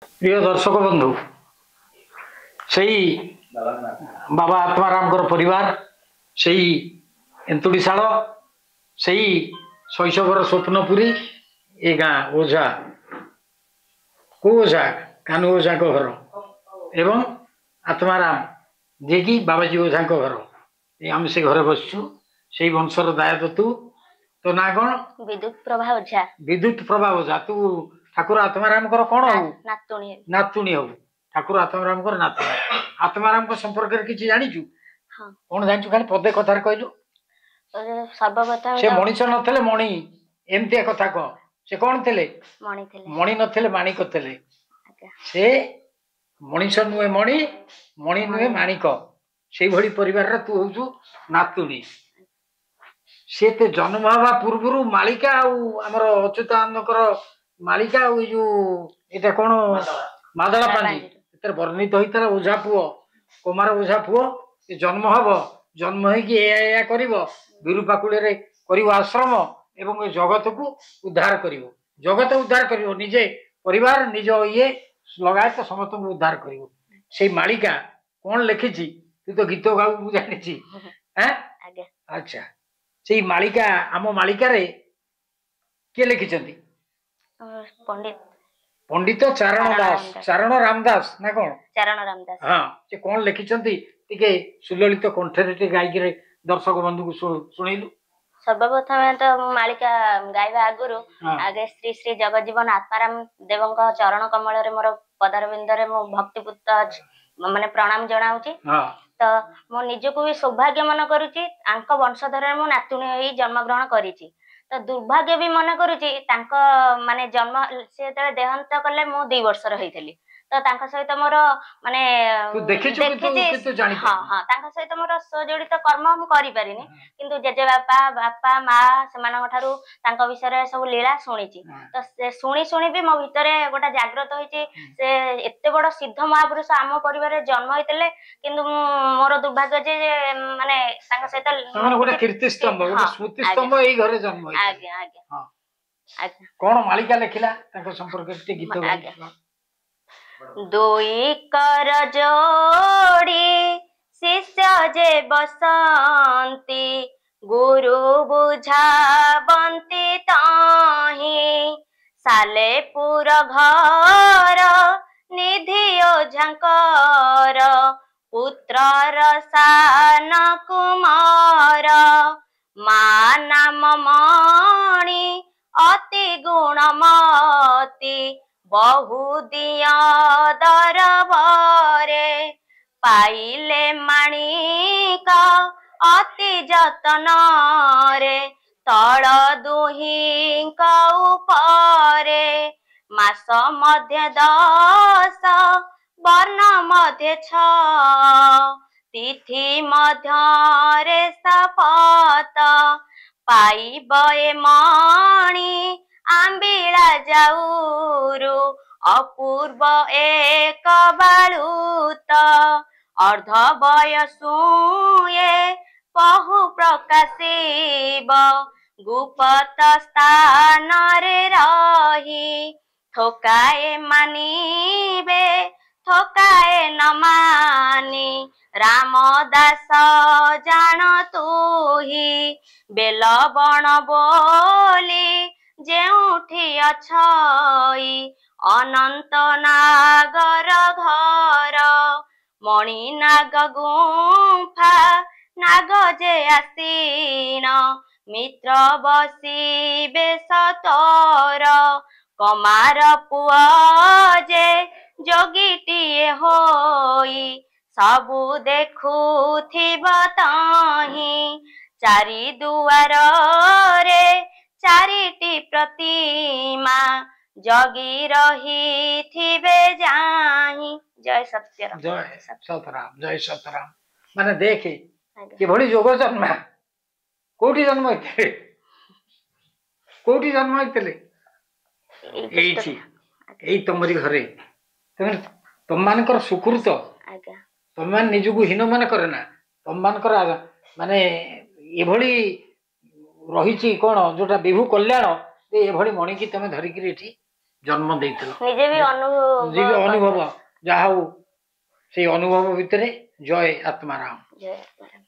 प्रिय दर्शक बंधु से बाबा आत्माराम परिवार से एंतुड़ीशाल से शैशवर स्वप्नपुरी ए गाँ ओझा को ओझा कानू ओझा घर एवं आत्माराम जे कि बाबाजी ओझा घर आम से घरे बसचु से वंशर दायद तू तो ना कौन विद्युत प्रभा ओझा। विद्युत प्रभा ओझा तू ठाकुर आत्माराम कौन हो नातुणी हो ठाकुर आत्माराम नातुणी आत्माराम संपर्क किसी जानिचु कौन जानिचु खाली पदे कथार कहलु सर्वप्रथम से मनीष नथले मणि एमती कथा कह से कौन थे मणि नथले माणिक थे से मनीष नुहे मणि मणि नुहे माणिक से भली परिवार तू हूँ नातुणी से ते जन्म हवा पूर्व मालिका आमर अच्युतानंदकर मालिका जो ये कौन मादला पांजी वर्णित होता ओझा पुओ कुमार ओझा पुओ जन्म हम जन्म हो विरूपाकुल कर आश्रम एवं जगत को उद्धार कर जगत उद्धार कर निजे परिवार निज ये लगायत समस्त उद्धार कर से मालिका कौन लिखी तू तो गीत गाऊ जानी अच्छा से मालिका आम मालिका रे किए लिखिं पंडित पंडित चारण दास चारण रामदास ना कौन चारण रामदास हाँ से कौन लिखिं सुललित कंठे गायक दर्शक बंधु को शुणिलु सर्वप्रथम तो मालिका गायबा आगुरु आगे श्री श्री जगजीवन आत्माराम देव चरण कमल मोर पदारविंदे मो भक्तिपुत माने प्रणाम जनाऊँगी तो मो निजको भी सौभाग्य मन करुच्ची वंशधर मो नातुणी जन्म ग्रहण करी तो दुर्भाग्य भी मन करुच्ची माने जन्म से देहांत कले मु 2 वर्षर होइथली तो सहित मोर माने हाँ हाँ सहित मोर सजड़ित कर्म मु करि परिनी किंतु जेजे बापा माँ से विषय सब लीला शुणी तो से शुणी शुणी भी मो भितर गोटे जागृत होइछि से एते बड़ सिद्ध महापुरुष आम परिवार जन्म होइतले किंतु मोर दुर्भाग्य जे माने सहित गोटे कीर्ति स्तंभ गोटे स्मृति स्तंभ एई घरे जन्म होइछि आज्ञा आज्ञा आज्ञा कोन मालिका लिखिला संपर्क गीत दुई कर जोड़ी शिष्य जे बसंती गुरु बुझावंती ताही सालेपुर घर निधि ओझांकर पुत्रर सान कुमार मा नाम मणि अति गुणमती बहु दिया दरबारे पाइले माणिका अति जतन रे तल दुहिंक उपरे मास मध्य 10 वर्ण मध्य 6 तिथि मध्य शपथ पाइबे मणि आंबिला जाऊरु अपूर्व एक बालूत अर्ध बयसुए बहु प्रकाशिब गुप्त स्थान रे रही थोकाए मानिबे थोकाए न मानी रामदास जान तुही बेल बण बोली जेउठी अछई अनंत नागर घर मणि नाग गुंफा नाग जे आसीन मित्र बसिबे सतर कमार पुआ जे जोगीटीए होई सबु देखुथिब ताही चारि दुआर रे चारिटी प्रतिमा जगी रही थिबे जाही जय सत्यराम जय सत्यराम माने देखे कि भली जोग जन्म कोठी जन्म होइते कोठी जन्म होइतले एई तमरी घरे तुम मानकर सुकृत तुम मान निजको हीन मान करे ना तुम मानकर माने एभली रही कौन जोटा विभु कल्याण ये मणि की तुम धरिकी ଜନ୍ମ ଦେଇଥିଲ ନିଜେ ବି ଅନୁଭବ ଯାହା ହଉ ସେଇ ଅନୁଭବ ଭିତରେ ଜୟ ଆତ୍ମାରାମ। ଜୟ ଆତ୍ମାରାମ।